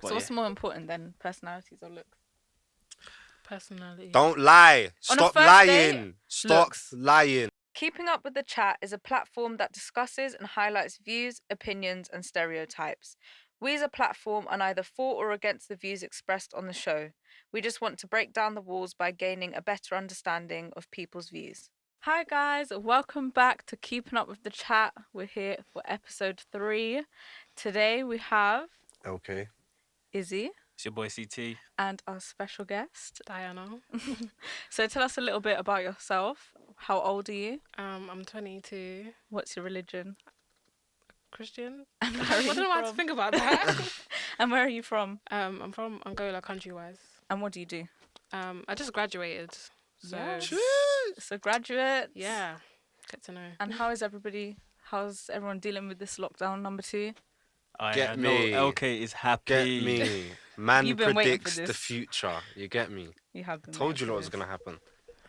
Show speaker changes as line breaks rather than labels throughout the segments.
But
So what's more important than personalities or looks?
Personality.
Don't lie.
On a
Stop
first
lying.
date,
Stop
looks.
lying.
Keeping Up with the Chat is a platform that discusses and highlights views, opinions, and stereotypes. We as a platform are neither for or against the views expressed on the show. We just want to break down the walls by gaining a better understanding of people's views. Hi guys, welcome back to Keeping Up with the Chat. We're here for episode 3. Today we have
Okay.
Izzy
It's your boy CT.
and our special guest.
Diana.
So tell us a little bit about yourself. How old are you?
I'm 22.
What's your religion?
Christian.
And
I
where are
don't
you
know how to
from?
think about that.
And where are you from?
I'm from Angola, country-wise.
And what do you do?
I just graduated. So,
Yes. So graduate.
yeah, get to know.
And how's everyone dealing with this lockdown number 2?
Get me.
LK is happy.
Get me. Man
You've been waiting for
predicts the
this.
future. You get me?
You have been.
Told you
waiting
what
for
was
this.
going to happen.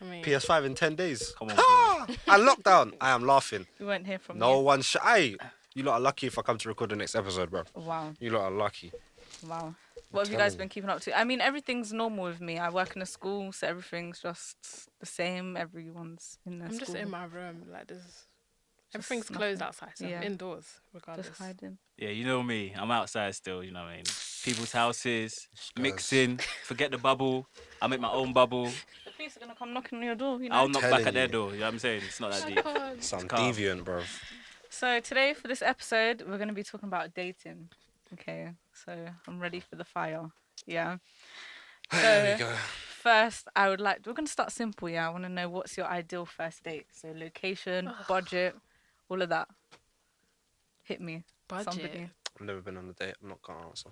I mean,
PS5 in 10 days.
Come on,
Ha! And lockdown. I am laughing.
We won't hear from
No
you.
one Hey, you lot are lucky if I come to record the next episode, bro.
Wow.
You lot are lucky.
Wow. What have you guys
telling
been keeping up to? I mean, everything's normal with me. I work in a school, so everything's just the same. Everyone's in their
I'm
school.
just in my room. Like, everything's
nothing.
closed outside, so
Yeah.
I'm indoors, regardless.
Just hiding.
Yeah, you know me. I'm outside still, you know what I mean? People's houses,
Guys.
mixing, forget the bubble. I make my own bubble.
The police are going to come knocking on your door, you know?
I'll knock back
telling
at their
you.
door, you know what I'm saying? It's not that
Oh,
deep.
God.
Some
calm.
deviant, bro.
So today for this episode, we're going to be talking about dating. Okay, so I'm ready for the fire. Yeah.
There we
So
go.
first, we're going to start simple, yeah? I want to know what's your ideal first date. So location, budget, all of that. Hit me.
Budget.
Somebody.
I've never been on a date. I'm not going to answer.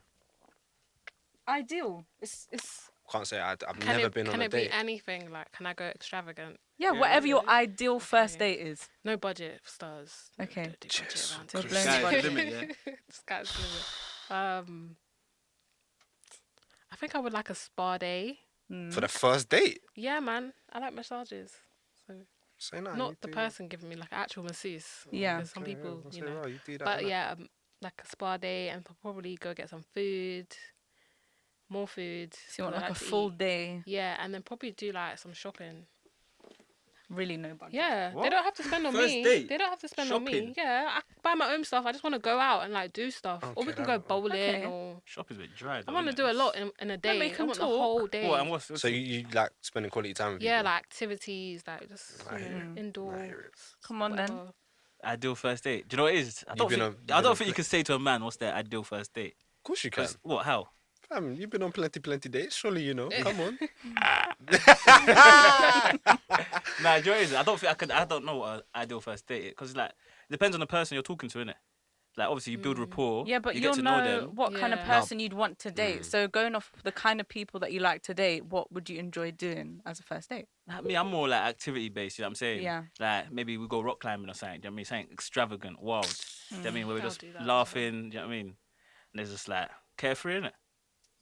Ideal. It's
Can't say I've
Can
never
it,
been on
can
a
it
date.
be anything? Like, can I go extravagant?
yeah, whatever your ideal first
Okay.
date is.
No budget for stars. No,
Okay.
don't do budget
Jeez.
around
So
here.
blowing
Sky's the
budget.
limit, yeah?
Sky's the limit. I think I would like a spa day.
For the first date?
Yeah, man. I like massages. So
Say no.
not
you
the
do
person giving me like an actual masseuse.
Yeah.
Because some
that.
people,
I'll
you
say,
know.
"Oh, you do that,
But
innit?"
yeah, like a spa day, and probably go get some food, more food.
So you want
'cause I
like a
to
full
eat.
day,
Yeah, and then probably do like some shopping.
really no budget.
Yeah, they
What?
don't have to spend on
First
me.
date?
They don't have to spend on me.
Shopping?
Yeah, I buy my own stuff. I just want to go out and like do stuff, or we
Okay,
can go
that-
bowling,
Okay.
or
Shopping's a bit dry,
I
though,
want to
innit?
do a lot in a day.
but you
I
can
want the
talk.
whole day.
What, and what's
So you like spending quality time with
Yeah,
people?
like activities, like just
I hear it.
indoor.
I hear it.
Come on then.
whatever.
Ideal first date. Do you know what it is? I don't
been
think,
on- you've
I
been
don't
on
think you
pla-
can say to a man what's their ideal first date.
Of course you can.
'Cause what? How?
Fam, you've been on plenty dates. Surely you know. Come on.
Nah, do you know what it is? I don't think I could. I don't know what an ideal first date is because like it depends on the person you're talking to, innit? Like obviously you build rapport.
Yeah, but
you
you'll
get to know
know
them.
what kind of
Yeah.
person you'd want to date. So going off the kind of people that you like to date, what would you enjoy doing as a first date?
Like, me, I'm more like activity based. You know what I'm saying?
Yeah.
Like maybe we go rock climbing or something. Do you know what I mean? Something extravagant, wild. Do you know what I mean? Where we're
I'll
just
do that as
laughing. Do you know what I mean? And there's just like carefree, innit?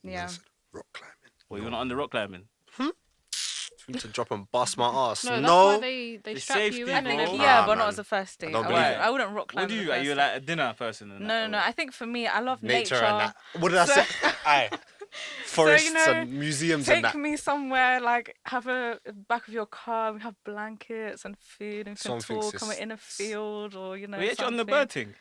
Yeah.
Rock climbing.
Well, you're not on the rock climbing.
You need to drop and bust my ass.
No,
No.
that's why they
It's
strap you
safety,
in.
bro.
And
Yeah,
Nah,
but not
man.
as a first date.
don't
I
believe
wouldn't,
it.
I wouldn't rock climb.
What do
as
you?
a
Are you
first
like a dinner person? And
No. I think for me, I love
Nature
nature.
and that. What did I say? Aye. Forests
know,
and museums and
Take
that.
me somewhere, like have a back of your car. We have blankets and food, and can
Something
talk. And we're in a field, or you know.
Were you actually on the
something.
bird thing?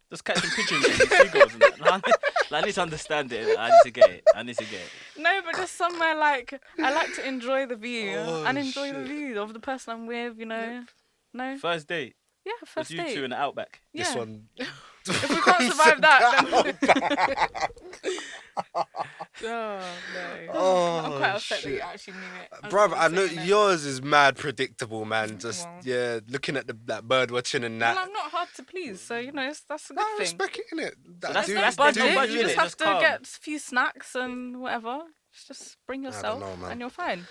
Just catching pigeons and seagulls and that. Like, I need to understand it. I need to get it.
No, but just somewhere like I like to enjoy the view
Oh,
and enjoy the
shit.
view of the person I'm with. You know. No.
First date.
Yeah,
Was
first
you two
date.
in the outback?
This
Yeah.
one.
If we can't survive that, then
Oh no.
Oh,
I'm quite upset that
shit.
you actually knew it.
Bruv, I know
saying it.
yours is mad predictable, man. Just
Well.
yeah, looking at that bird watching and
Well,
that.
I'm not hard to please, so you know that's a good
Nah,
thing.
respect it, innit? That
that's-
dude-
that's
Budget,
no
dude,
budget,
you just
innit?
have
Just
to
calm.
get a few snacks and whatever. Just bring yourself,
know, man.
and you're fine.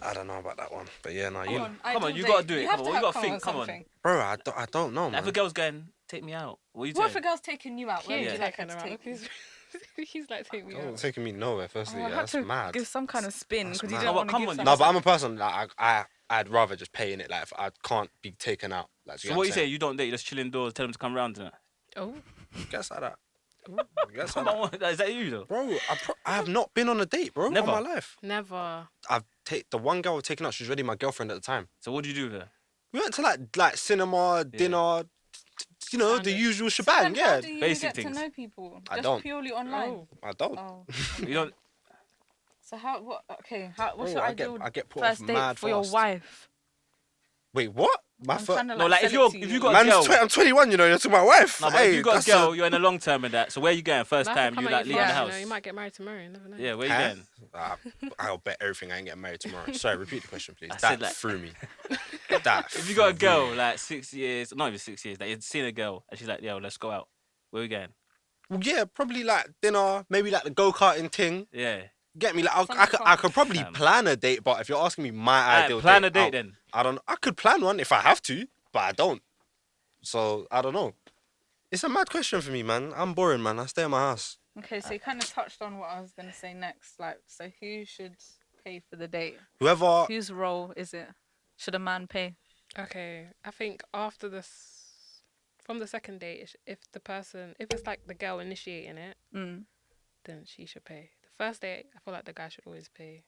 I don't know about that one, but yeah, no, you,
Come on, you gotta do it. Come on, you gotta think. Come on.
bro. I don't know,
Like, if a
man.
girl's going, take me out. What are you
What if a
saying?
girl's taking you out? Where would
Yeah.
you like her
Taking
to
her out.
take you?
He's like, take me
You're
out.
taking me nowhere. Firstly,
Oh, I
yeah,
had
that's
to
mad.
give some kind of spin
That's
because you
mad.
didn't
No,
want
but
to
come
give
on,
some.
No, but I'm a person like I'd rather just pay in it. Like if I can't be taken out. Like,
So what you say? You don't date? You just chill indoors. Tell them to come round. Innit?
Oh,
Guess like that. Yes,
Come on, is that you though?
bro. I have not been on a date, bro.
Never?
In my life.
Never.
The one girl I've taken out. She was already my girlfriend at the time.
So what do you do with her?
We went to like cinema, dinner, you know, the
Standard.
usual
So
shebang.
then how
Yeah,
do you
basic
get
things.
to know people?
I
Just
don't.
purely online.
Oh.
I don't.
Oh.
You don't.
So how? What? Okay. What's
Bro,
your
I get-
ideal
I get put off
first date
mad
for your
fast.
wife?
Wait, what? My
I'm
first.
trying to
No, like, if
sell
you're-
it to
if
you.
you got-
Man's
girl.
I'm 21. You know, you're to my wife.
No, but
hey,
if you got a
that's
girl, you're in a long term and that. So where you going first
That
time?
could
You
come
like
at
leaving the
fast,
house.
You know, you might get married tomorrow. You never know.
Yeah, where you
Huh?
going?
I'll bet everything I ain't getting married tomorrow. Sorry, repeat the question, please.
I
That
said, like-
threw me. That.
If you got a
threw
girl
me.
like 6 years, not even 6 years, that you'd seen a girl and she's like, yo, let's go out. Where we going?
Well, yeah, probably like dinner, maybe like the go-karting thing.
Yeah.
Get me like
Sounds
I could probably
fun.
plan a date, but if you're asking me my
Alright,
ideal
plan
date,
a date
I'll-
then.
I don't. I could plan one if I have to, but I don't. So I don't know. It's a mad question for me, man. I'm boring, man. I stay in my house.
Okay, so you kind of touched on what I was gonna say next. Like, so who should pay for the date?
Whoever.
Whose role is it? Should a man pay?
Okay, I think after this, from the second date, if it's like the girl initiating it,
Mm.
then she should pay. The first date, I feel like the guy should always pay.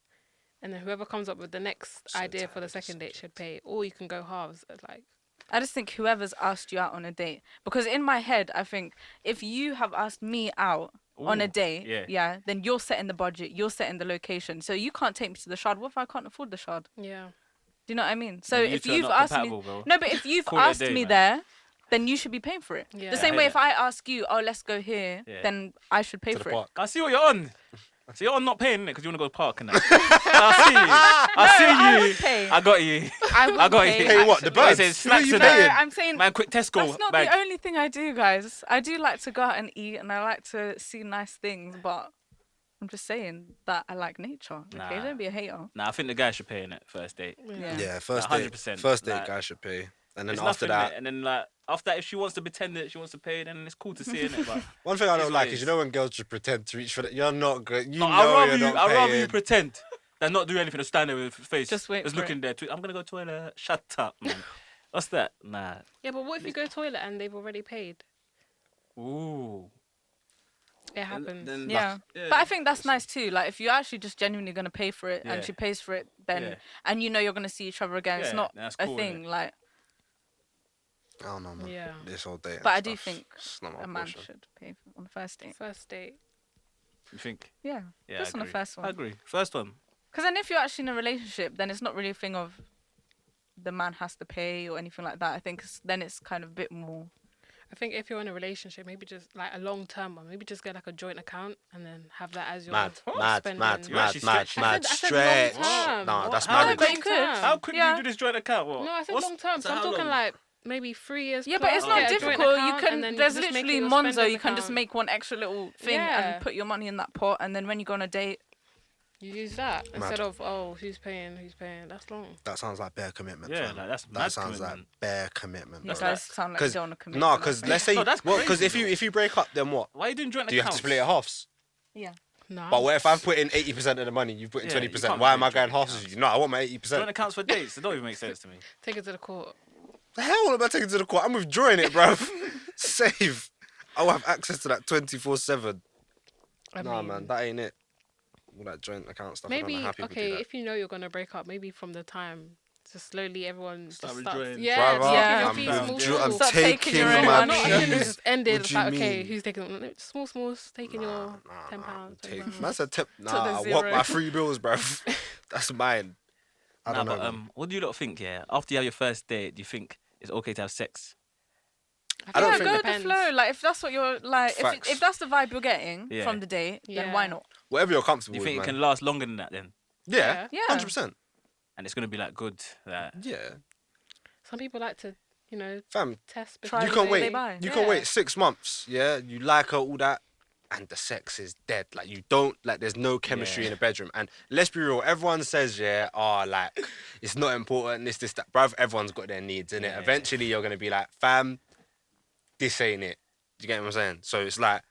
And then whoever comes up with the next
So
idea for the
tired of this
second date should pay. Or you can go halves. Like,
I just think whoever's asked you out on a date, because in my head, I think if you have asked me out on a
Ooh,
date,
yeah.
then you're setting the budget, you're setting the location. So you can't take me to the shard. What if I can't afford the shard?
yeah.
Do you know what I mean? So
Then you
if
two are
you've
not
asked me,
compatible, bro.
no, but if you've
Call it a
asked
day,
me
man.
there, then you should be paying for it.
Yeah.
The same
I
way
hear
if I ask you, oh, let's go here,
Yeah.
then I should pay
To the
for
park.
I see what you're on. So you're on not paying it because you want to go to the park and that. I see you. I see
I
you.
would pay.
I got you.
I would
I got
pay.
you.
Pay what? The
actually.
I
birds?
said
Who are
snacks
you
and
No,
that.
paying?
I'm saying
Man, quick Tesco
that's not
bag.
the only thing I do, guys. I do like to go out and eat, and I like to see nice things, but I'm just saying that I like nature. Okay,
Nah.
don't be a hater.
Nah, I think the guy should pay in it first date.
Yeah.
Yeah, first
Like,
date.
100%,
First date,
like-
guy should pay, and then
It's
after
nothing,
that,
innit? And then like after that, if she wants to pretend that she wants to pay, then it's cool to see it. But
one thing I
It's
don't
what
like
it
is you
is.
know when girls just pretend to reach for it. You're not good. You
no,
know
I'd
you're not
rather you
paying.
pretend than not do anything. Or stand there with face,
Just wait
just
for
looking there. I'm gonna go toilet. Shut up, man. What's that? Nah.
Yeah, but what if you go toilet and they've already paid?
Ooh.
It happens.
Then-
Yeah.
Yeah.
But I think that's nice too. Like if you're actually just genuinely gonna pay for it
Yeah.
and she pays for it, then
Yeah.
and you know you're gonna see each other again. It's
Yeah,
not
that's
a
cool,
thing.
innit?
Like,
I don't know, man.
Yeah.
This whole day.
but I do think
it's not my
a man
portion.
should pay on the first date.
First date.
You think?
Yeah.
Yeah.
Just
I
on the
agree.
first
I
one.
agree. First one.
Because then if you're actually in a relationship, then it's not really a thing of the man has to pay or anything like that. I think then it's kind of a bit more.
I think if you're in a relationship, maybe just like a long term one, maybe just get like a joint account and then have that as your
Mad,
spending.
You're actually stretching.
I said
stretch.
long-term.
Nah, that's
How
mad.
but you could.
How quick do
Yeah.
you do this joint account? What?
No, I said
What's-
long term. So I'm
how
talking
long?
like maybe 3 years.
Yeah, but it's
plus,
not
get a joint
difficult. You
account,
can.
and then you
There's
just make it
literally
your
Monzo.
spending
You can just
account.
make one extra little thing
Yeah.
and put your money in that pot, and then when you go on a date,
You use that instead of who's paying. That's long.
That sounds like bare commitment.
Yeah,
fam.
like, that's
that
mad
sounds like
commitment.
bare commitment.
you
That's
bro.
guys sound like you
Because
don't want to commit.
no,
to
because
that.
let's say
No, that's
because
crazy,
if you break up, then what?
Why are you doing joint
Do you have to
accounts?
split it halves?
Yeah.
No.
But what if I've put in 80% of the money, you've put in
Yeah,
20%?
you can't
Why
do
am I going
joint
halves
accounts.
with you? No, I want my
Joint
80%.
accounts for dates. It don't even make sense to me.
Take it to the court.
The hell am I taking to the court? I'm withdrawing it, bruv. Save. I will have access to that 24/7.
I
Nah,
mean,
man, that ain't it. All that joint account stuff. I
maybe
don't know how people
okay
do that.
if you know you're gonna break up, maybe from the time. Just slowly, everyone
Start
just starts.
withdrawing.
Yeah,
Brother,
Yeah.
taking your
I'm,
fees,
I'm
Start
taking
taking your own
my
money.
Not even
peas.
just ended.
What
It's
do you
like, okay,
mean?
who's taking small, taking your £10.
Take, that's a tip.
the
Nah, I want
zero.
my free bills, bruv. That's mine. I
Nah,
don't know.
but
man.
what do you lot think? Yeah, after you have your first date, do you think it's okay to have sex?
I don't
Yeah,
think
go
it
with the
depends.
flow. Like if that's what you're like,
Facts.
if that's the vibe you're getting
Yeah.
from the date, then
Yeah.
why not?
Whatever you're
Do
comfortable
you
with,
think it
man.
can last longer than that then?
Yeah,
Yeah.
100%.
And it's gonna be like good. Like,
Yeah,
Some people like to,
fam.
test.
Try
You
before
can
what
they-
they
wait.
buy.
You can
Yeah.
wait 6 months. Yeah, you like her, all that, and the sex is dead. Like you don't like. There's no chemistry
Yeah.
in the bedroom. And let's be real. Everyone says, yeah, like it's not important. This, that, bruv. Everyone's got their needs in it.
Yeah.
Eventually, you're gonna be like, fam, this ain't it. You get what I'm saying? So it's like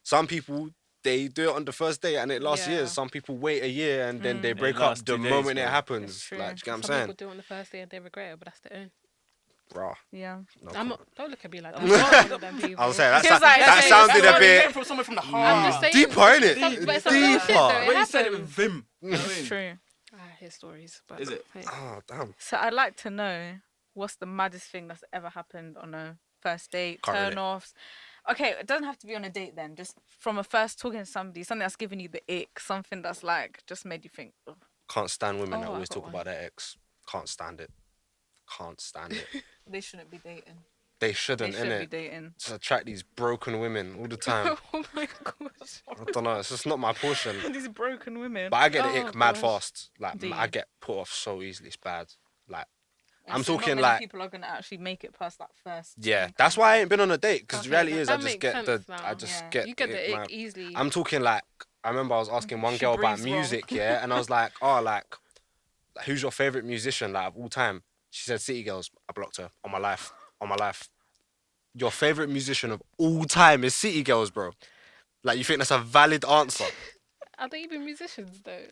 some people. They do it on the first day and it lasts
Yeah.
years. Some people wait a year and then they
It
break up
lasts
the
2 days,
moment it
bro.
happens.
It's true.
Like, do you get what I'm
Some
saying?
people do it on the first day and they regret it, but that's their own.
bruh.
Yeah.
No
I'm
comment.
not. Don't look at me like that. I'm not one of them people.
I was saying that,
He was like,
that
okay,
sounded a
sorry.
bit
from someone from the
I'm
heart.
just saying.
deeper, innit?
But it's some real shit, though. It
When you said it
happens.
with vim. You know what I
It's
mean?
true.
I hear stories, but
Is it?
hey.
Oh damn.
So I'd like to know what's the maddest thing that's ever happened on a first date,
Can't relate.
turn-offs. Okay, it doesn't have to be on a date then. Just from a first talking to somebody, something that's giving you the ick, something that's like just made you think, ugh.
Can't stand women that
Oh, I
always
got
talk
one.
about their ex. Can't stand it. Can't stand it.
They shouldn't be dating.
They
They
shouldn't,
should be
innit?
dating.
Just attract these broken women all the time.
Oh my gosh.
I don't know. It's just not my portion.
These broken women.
But I get the
Oh,
ick mad
gosh.
fast. Like
Do
I
you?
get put off so easily. It's bad. Like I'm
So
talking
not many
like
people are gonna actually make it past that first.
yeah. That's why I ain't been on a date because the
Okay,
reality is
that
I just
makes
get
sense
the
now.
I just
Yeah.
get
You get the ick
mad.
easily.
I'm talking like I remember I was asking one
She
girl about
breathes wrong.
music, yeah, and I was like, oh, like who's your favorite musician like of all time? She said City Girls. I blocked her on my life. On my life. Your favorite musician of all time is City Girls, bro. Like you think that's a valid answer?
Are they even musicians though?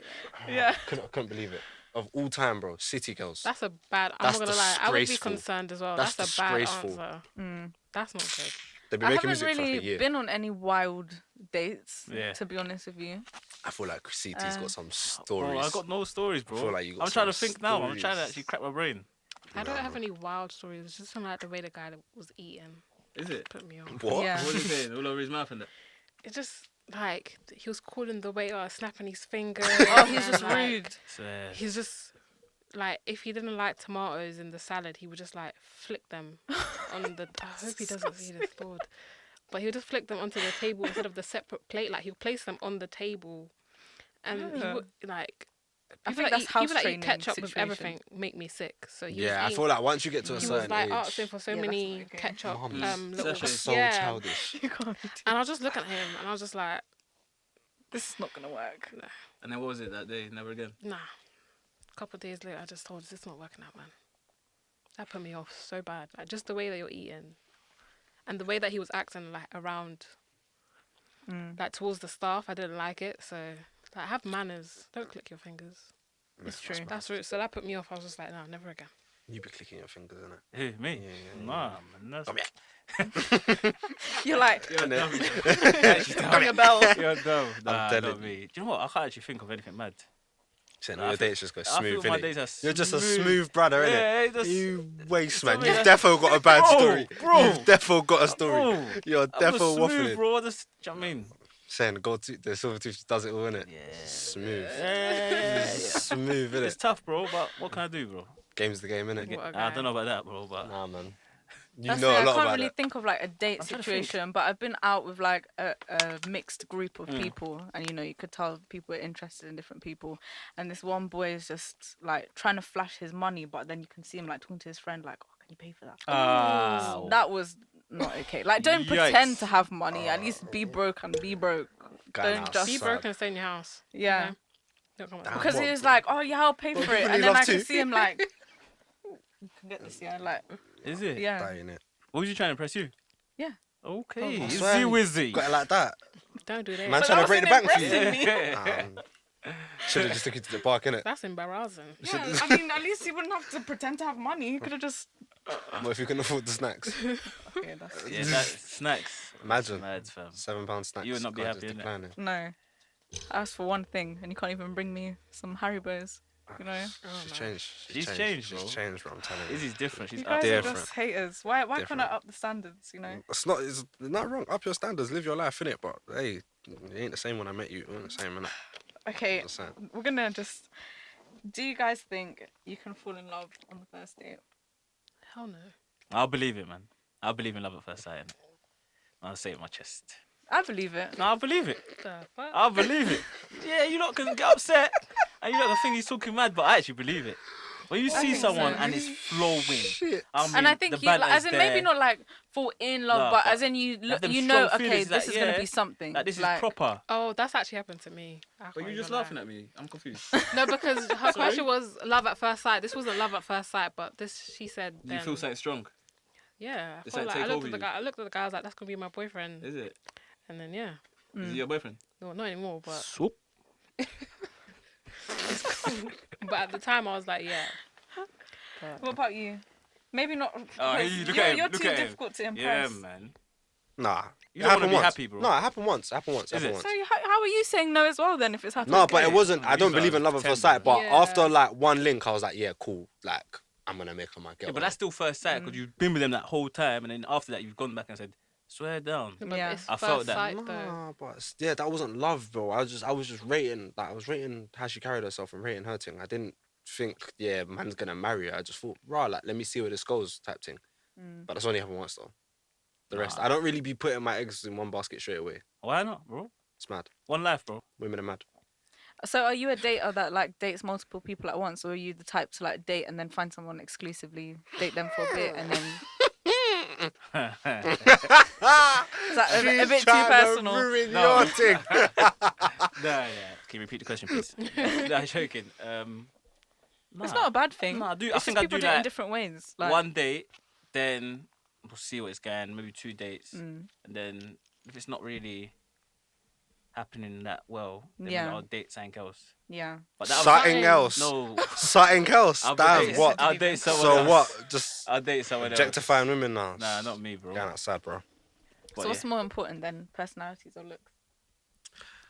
Yeah.
I couldn't believe it. Of all time, bro, City Girls.
That's a bad. I'm
That's
not gonna lie. I would be
disgraceful.
concerned as well.
That's
That's a bad
disgraceful.
answer.
Mm.
That's not good.
They've been
I
making
haven't
music for like a
really
year.
been on any wild dates,
Yeah.
to be honest with you.
I feel like CT's got some
Bro,
stories.
I got no stories, bro.
I feel like you got
I'm trying to
some
think now. I'm trying to
stories.
actually crack my brain.
I don't
Nah,
have
bro.
any wild stories. It's just like the way the guy that was eating
Is it?
put me off.
What?
Yeah.
What are you saying? All over his mouth and that.
It's just like he was calling the waiter, snapping his fingers.
Oh, he's just
and, like,
rude.
Swear.
He's just like if he didn't like tomatoes in the salad, he would just like flick them on the. I hope he doesn't see this, Lord. But he would just flick them onto the table instead of the separate plate. Like he would place them on the table, and he
Yeah.
would like.
I
People
think
that
that's
eat,
house
people that eat
training
ketchup with
situation.
everything make me sick. So he
Yeah, I
was
feel like once you get to a
he
certain
was like
age,
asking for so
Yeah, that's
many
not okay.
ketchup
Mum,
little
That's
so
yeah.
childish.
You can't be doing-
And I was just looking at him, and I was just like,
This is not gonna work.
And then what was it that day? Never again.
nah. A couple of days later, I just told us it's not working out, man. That put me off so bad. Like just the way that you're eating, and the way that he was acting like around, like towards the staff. I didn't like it. So like have manners. Don't click your fingers.
It's true.
That's rude. So that put me off. I was just like, no, never again.
You be clicking your fingers, innit?
Who, me?
Yeah.
Nah, man. That's...
Come here.
You're like,
You're dumb.
ring a bell.
You're dumb. Nah,
telling
not me. Do you know what? I can't actually think of anything mad.
Saying
Nah,
all
I
your
feel-
dates just go
I feel
smooth,
my
innit?
days are
You're just a
smooth.
smooth brother, innit?
Yeah, it's just-
You waste, man.
something
You've
that's-
defo got a bad
Bro,
story.
bro.
You've defo got a story.
Bro,
You're
I'm
defo
just smooth,
waffling.
bro. Just, do you know what I mean?
Saying the silver tooth does it all, innit?
Yeah.
Smooth.
Yeah.
Smooth,
It's
innit?
tough, bro, but what can I do, bro?
Game's the game, innit?
What a
I
guy.
don't know about that, bro, but
Nah, man. You
That's
know
it,
a
I
lot
can't
about
really
that.
think of like a date
I'm trying to think.
situation, but I've been out with like a mixed group of
Mm.
people, and you know you could tell people are interested in different people. And this one boy is just like trying to flash his money, but then you can see him like talking to his friend, like, "Oh, can you pay for that?"
Ah,
That was not okay. Like, don't pretend to
Yikes.
have money. At least be broke and be broke.
Going
Don't just
Be
outside.
broke and stay in your house.
Yeah.
Okay? Don't come
Damn.
out.
Because he
What,
was
bro?
like, "Oh yeah, I'll pay
Bro,
for it,"
people
and
need
then
love
I could
too.
see him like, "You can get this, yeah." Like,
is it?
yeah.
Dying it.
What was you trying to impress you?
Yeah.
Okay.
I
Izzy
swear,
Wizzy.
Got it like that.
Don't do that.
Man
But
trying to
that
break the
wasn't
bank for you.
impressing me.
Should have just took you to the park, innit?
That's embarrassing.
Yeah, I mean, at least he wouldn't have to pretend to have money. He could have just.
What if you can afford the snacks?
Okay, that's
Yeah, that snacks.
Imagine.
Mad, fam.
£7 snacks.
You would not be
can't
happy,
just
innit?
decline it.
no. I asked for one thing, and you can't even bring me some Haribos. You know,
She's
no.
changed.
She's changed, bro.
She's changed, bro. I'm telling you.
Izzy's different. She's
you
up
guys
there.
are just haters. Why can't I
Different.
up the standards? You know.
It's not. It's not wrong. Up your standards. Live your life, innit? But hey, it ain't the same when I met you. It ain't the same, innit?
Okay,
Just saying.
we're gonna just. Do you guys think you can fall in love on the first date?
Hell no.
I'll believe it, man. I'll believe in love at first sight. innit? I'll say it in my chest.
I believe it.
No, I'll believe it.
The fuck?
I'll believe it. Yeah, you lot can get upset and you lot can think he's talking mad, but I actually believe it. When you see
think so.
someone and it's flowing,
Shit.
I mean,
And I think
the
you, like,
banter's
as in,
there.
maybe not like fall in love,
Nah,
but
but
as in you look,
them
you know,
strong
okay,
feelings,
this
like,
is gonna
yeah,
be something.
Like this
like,
is proper.
Oh, that's actually happened to me. I
But
can't
you're
even
just
lie.
laughing at me. I'm confused.
No, because her question was love at first sight. This wasn't love at first sight, but this she said.
Do you feel something strong?
Yeah, I
It's
felt
like
like I
take
looked
over
at the
you.
guy. I looked at the guy. I was like, "That's gonna be my boyfriend."
Is it?
And then yeah,
Is he your boyfriend?
no, not anymore. But
Swoop.
but at the time, I was like, yeah.
What about you? Maybe not.
Oh,
because
look at him.
You're
Look
too
at him.
difficult to
Yeah,
impress.
man.
Nah.
You
It
don't want to
happened
be
once.
happy, bro.
No, it happened once. It happened once.
Is it?
So how are you saying no as well then if it's happening?
No, but
again?
it wasn't.
No,
I don't
these
believe
are
in love at first
pretending.
sight. But
Yeah.
after like one link, I was like, yeah, cool. Like, I'm gonna make her my girl.
Yeah, but that's still first sight because you've been with them that whole time, and then after that you've gone back and said, "Swear down."
But
Yeah.
it's
I
first
felt that.
sight, though.
Nah, but yeah, that wasn't love, bro. I was just rating. Like, I was rating how she carried herself and rating her thing. I didn't think, yeah, man's gonna marry her. I just thought, rah, like, let me see where this goes, type thing. But that's only happened once though. The rest, I don't really be putting my eggs in one basket straight away.
Why not, bro?
It's mad.
One life, bro.
Women are mad.
So are you a dater that like dates multiple people at once, or are you the type to like date and then find someone exclusively, date them for a bit, and then is that a bit too personal?
Ruin
No.
your thing.
Yeah. Can you repeat the question, please? Nah, joking.
It's not a bad thing.
No, I do.
It's
I
just
think I
people
do
do it in
like
different ways. Like,
one date, then we'll see what it's going. Maybe 2 dates,
Mm.
and then if it's not really happening that well, then
Yeah.
I'll date something else.
yeah.
But that
Something
fine.
else.
no,
Something else.
I'll
Damn,
date,
what?
I'll date someone
So
else.
what? Just
I'll date someone else.
objectifying women now.
Nah, not me, bro.
Yeah, that's sad, bro.
But
So what's
yeah.
more important then, personalities or looks?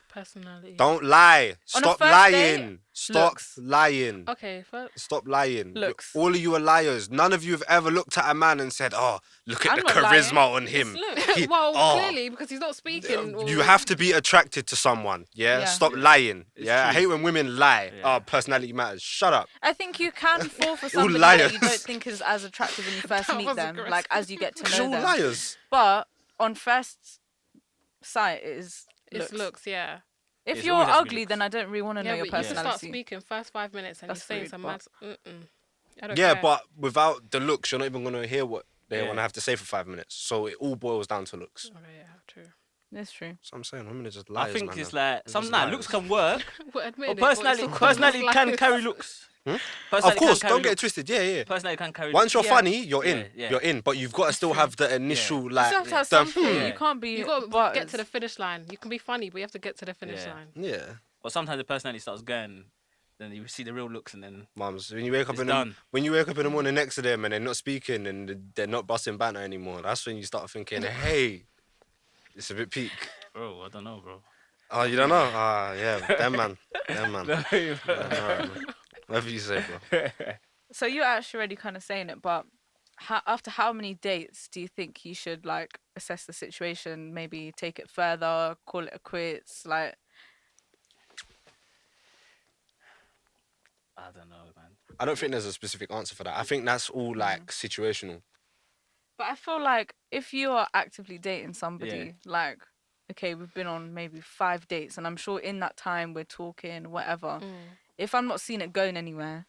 Personally.
Don't lie.
On a
Stop
first
lying.
date,
Stop
looks.
lying.
Okay, first.
Stop lying.
Looks.
All of you are liars. None of you have ever looked at a man and said, "Oh, look at
I'm
the
not
charisma
lying.
on him."
It's looks.
He-
Well,
oh,
clearly because he's not speaking. or-
You have to be attracted to someone. Yeah.
Yeah.
Stop lying.
It's
Yeah. I
true.
hate when women lie.
Yeah.
Oh, personality matters. Shut up.
I think you can fall for somebody that you
liars.
don't think is as attractive when you first
That
meet
was
them,
aggressive.
like as you get to
You're
know
all
them.
liars.
But on first sight, it is
It's looks, yeah.
If
It's
you're
always has to be
ugly,
looks.
then I don't really want to know
Yeah,
your
but you just start
personality.
speaking first 5 minutes and
That's
you're saying
rude,
some
but-
mad. I don't
Yeah,
care.
but without the looks, you're not even gonna hear what they
Yeah.
want to have to say for 5 minutes. So it all boils down to looks.
Okay, yeah, true.
That's true.
So I'm saying women are just liars.
I think
man,
it's
man.
like
They're
some
just
nah,
liars.
looks can work,
Well, admit
but
it, but it's
personality,
still
personality
comes
can
like-
carry looks.
Of
Personality
course,
can
don't
carry
get it
looks.
twisted. Yeah, yeah.
Personality can carry
Once you're
Yeah.
funny, you're in.
Yeah, yeah.
You're in. But you've got to still have the initial
You
like.
still have to have
the,
something.
Yeah.
You can't be.
You got to
butters.
get to the finish line. You can be funny, but you have to get to the finish
Yeah.
line.
Yeah.
But sometimes the personality starts going, then you see the real looks, and then
Mums, when you wake up
It's
in the
done.
when you wake up in the morning next to them and they're not speaking and they're not busting banter anymore, that's when you start thinking, hey, it's a bit peak.
bro, I don't know, bro.
Oh, you don't know? Ah, yeah, them man. Yeah, man.
No,
Yeah, alright, man. Whatever you say, bro.
So you're actually already kind of saying it, but after how many dates do you think you should like assess the situation? Maybe take it further, call it a quits. Like,
I don't know, man.
I don't think there's a specific answer for that. I think that's all like situational.
but I feel like if you are actively dating somebody,
Yeah.
like, okay, we've been on maybe 5 dates, and I'm sure in that time we're talking, whatever. If I'm not seeing it going anywhere,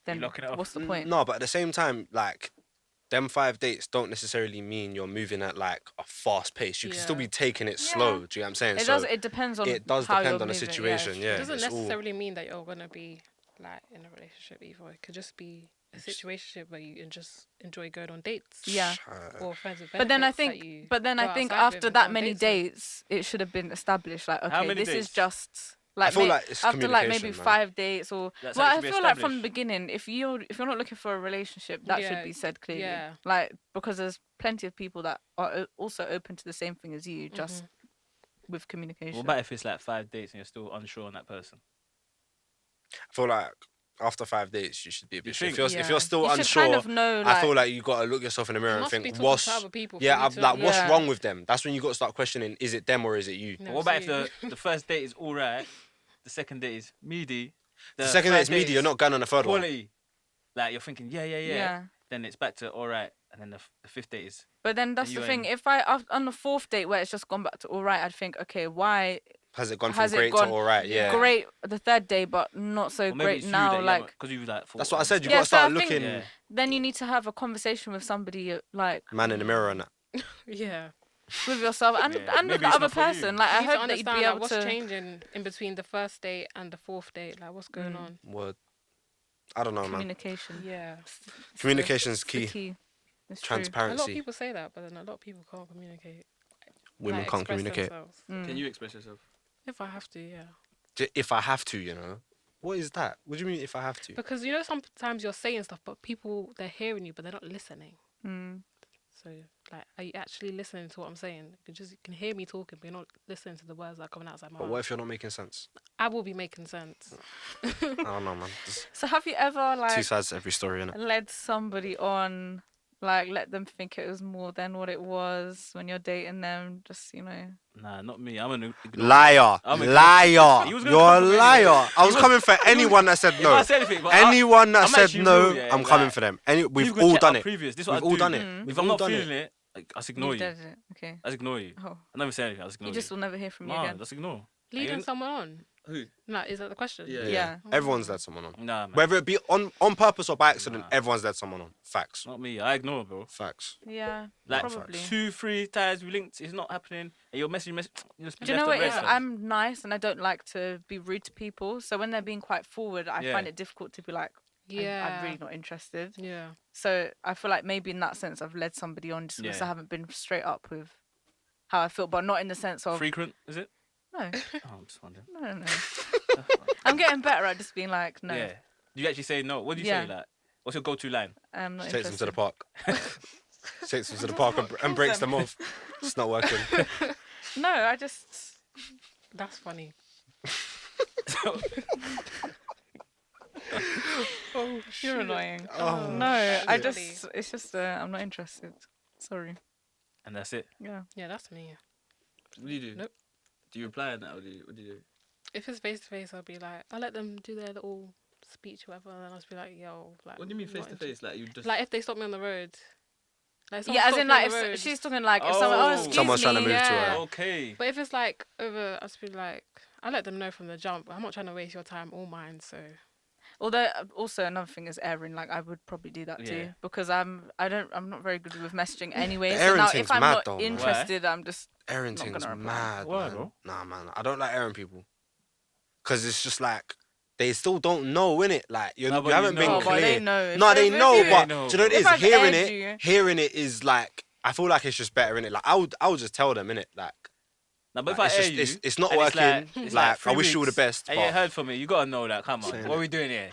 then
locking it up.
what's the point?
No, but at the same time, like, them 5 dates don't necessarily mean you're moving at like a fast pace. You can still
Yeah.
be taking it
Yeah.
slow. Do you know what I'm saying?
It
so
does. It depends on.
it does
how
depend
you're
on the
moving,
situation. Yeah,
It doesn't
it's all-
necessarily mean that you're gonna be like in a relationship either. It could just be a situation where you just enjoy going on dates.
Yeah.
Or friends with
But then I
benefits that
think,
you
but then
go
I think
outside with
after
and go
that
on
many
with.
dates, it should have been established. Like, okay,
many
this is
dates?
just like,
feel like it's
after like maybe
communication, man.
5 dates or.
That's
Well,
how it
I
should be
feel like from the
established.
beginning, if you're not looking for a relationship, that should
Yeah,
be said clearly.
yeah.
Like, because there's plenty of people that are also open to the same thing as you, just with communication.
What about if it's like 5 dates and you're still unsure on that person?
I feel like after 5 dates, you should be a bit.
You
sure.
think?
If you're still
you should
unsure,
kind of know. Like,
I feel like you gotta look yourself in the mirror and
must be
think,
talking
what's
to other people for
yeah,
you
I'm
to-
like, what's
Yeah.
wrong with them? That's when you got to start questioning: is it them or is it you?
No,
But what about
it's
if
you.
the first date is all right, the second date is meaty,
The second
third
date's media, you're not going on the third one.
quality. Like you're thinking, yeah.
yeah.
Then it's back to all right, and then the fifth date is
But then that's
you
the thing.
ain't-
If on the 4th date where it's just gone back to all right, I'd think, okay, why
Has it gone
Has
from
it
great
gone
to all right? Yeah.
great the 3rd day, but not so
or maybe
great
it's you
now?
that
Like,
because you like. thought,
That's what I said. You
Yeah,
got to
so
start
I think-
looking
Yeah.
then you need to have a conversation with somebody, like,
man in the mirror and that.
Yeah.
with yourself and,
Yeah,
and with
maybe
the
it's
other
not for you.
person. Like,
You
I
need to
hope that you'd
understand
be
like,
able
what's
to.
changing in between the first date and the 4th date. Like, what's going on?
Word. I don't know, man.
Communication.
Yeah.
Communication's
It's the
key.
It's true.
A lot of
Transparency.
people say that, but then a lot of people can't communicate.
Women
like,
can't
express
communicate.
themselves.
Mm.
Can you express yourself?
If I have to, yeah.
If I have to, you know. What is that? What do you mean if I have to?
Because you know sometimes you're saying stuff, but people they're hearing you, but they're not listening. So like, are you actually listening to what I'm saying? You can hear me talking, but you're not listening to the words that are coming outside my
But
mouth.
what if you're not making sense?
I will be making sense.
I don't know, man. There's
So have you ever
two
like
sides to every story, innit?
led somebody on, like let them think it was more than what it was when you're dating them? Just
Nah, not me. I'm an
Liar.
I'm a-
Liar.
He was gonna
You're a
come for me
liar.
anyway.
I was coming for anyone that said
If
no.
I say anything, but
Anyone that
I'm
said
actually
no,
real, yeah,
I'm coming
like,
for them. We've
you can
all
check
done
our
it.
Previous. This is
We've
what I
all
do.
done it. We've
If I'm
all
not
done
feeling
it.
it, like, I just ignore you.
did it. Okay.
I just ignore you.
Oh,
I never say anything. I just ignore
you
you.
just will never hear from me
Nah,
again.
just ignore.
Leading
you-
someone on.
Who?
Nah, is that the question?
Yeah.
Yeah.
Everyone's led someone on.
Nah, man.
Whether it be on purpose or by accident,
Nah.
everyone's led someone on. Facts.
Not me. I ignore, bro.
Facts.
Yeah.
Like
probably.
2-3 times we linked, it's not happening, and you're messaging. You just
Do you know what
left
it
on
is?
red flags.
I'm nice and I don't like to be rude to people. So when they're being quite forward, I
Yeah.
find it difficult to be like,
Yeah.
I'm really not interested.
Yeah.
So I feel like maybe in that sense, I've led somebody on just because
Yeah.
I haven't been straight up with how I feel, but not in the sense of
Frequent, is it?
no,
Oh, I'm just wondering.
no. I'm getting better at just being like, no,
Yeah. Do you actually say no? What do you
Yeah.
say? Like, what's your go-to line?
I'm not
Takes them to
interested.
the park. Takes them to the park and breaks them off. It's not working.
No, I just
That's funny.
you're annoying.
Oh,
No, I
shit.
just it's just I'm not interested. Sorry.
And that's it.
Yeah.
Yeah, that's me.
What do you do?
Nope.
Do you reply on that, or what do you do?
If it's face to face, I'll be like, I'll let them do their little speech, whatever, and then I'll just be like, yo, like.
What do you mean
not
face to
into-
face? Like, you just.
Like if they stop me on the road. Like
Yeah, as
someone
in
stopped me on
like
the
if
road,
she's talking like if someone,
Oh.
excuse
Someone's
me,
trying to move to
yeah.
her.
Okay.
But if it's like over, I'll just be like, I let them know from the jump. I'm not trying to waste your time or mine, so.
Although also another thing is airing. Like I would probably do that too
Yeah.
because I'm not very good with messaging anyway. So
Airing
now
thing's
if I'm
mad
not
though, man.
interested, I'm just
Airing
Not
thing's
gonna reply.
mad,
Why,
man.
bro?
Nah, man. I don't like airing people. Because it's just like, they still don't know, innit? Like,
No, but
you
you
haven't
know.
been
oh,
clear.
but they know. If
No, they
if
know,
you-
but
know.
do you know what it
If
is?
I've
Hearing
aired
it,
you-
hearing it is like, I feel like it's just better, innit? Like, I would just tell them, innit? Like,
Now, but if
like,
I
it's
air
just,
you,
it's not
and
working.
it's
Like, I
3
wish you all the
weeks,
best.
and you ain't
But
heard from me, you gotta know that. Come on,
Saying
what are we doing here?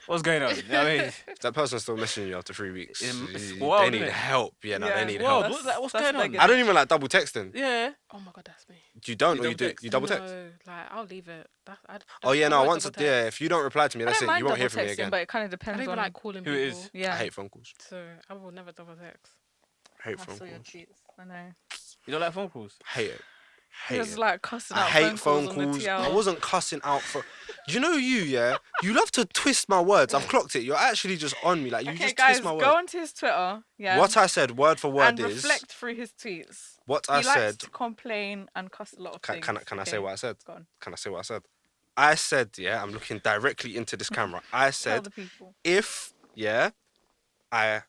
What's going on? You know what I mean?
if that person's still messaging you after 3 weeks,
It's
they
wild,
need
innit?
help. Yeah, no,
Yeah,
they
it's
need
World,
help.
what's
That's
going on?
begging.
I don't even like double texting.
Yeah.
Oh my god, that's me.
You don't,
You
or you
double
do?
text?
You double text?
No, like I'll leave it.
Oh yeah, no.
avoid
Once,
double
yeah.
text.
If you don't reply to me,
I
that's
don't
it.
mind
You won't hear
double
from me
texting,
again.
but it kind of
I
depends
don't even
on
like calling
who
people.
it is.
yeah.
I hate phone calls.
So I will never double text.
I hate
I
phone
saw your
calls.
tweets. I know.
You don't like phone calls?
Hate it.
He
Hate
was
it.
like cussing
I
out
hate
phone
phone
calls.
calls.
On the
I
TL.
wasn't cussing out for. You know you, yeah. You love to twist my words. I've clocked it. You're actually just on me. Like you
Okay,
just
guys,
twist my
go
words.
onto his Twitter. Yeah.
What I said, word for word,
and
is
reflect through his tweets.
what
He
I
likes
said.
to complain and cuss a lot of things.
Can I say
Okay,
what I said?
Go on.
Can I say what I said? I said, yeah. I'm looking directly into this camera. I
Tell
said,
the people.
if yeah, I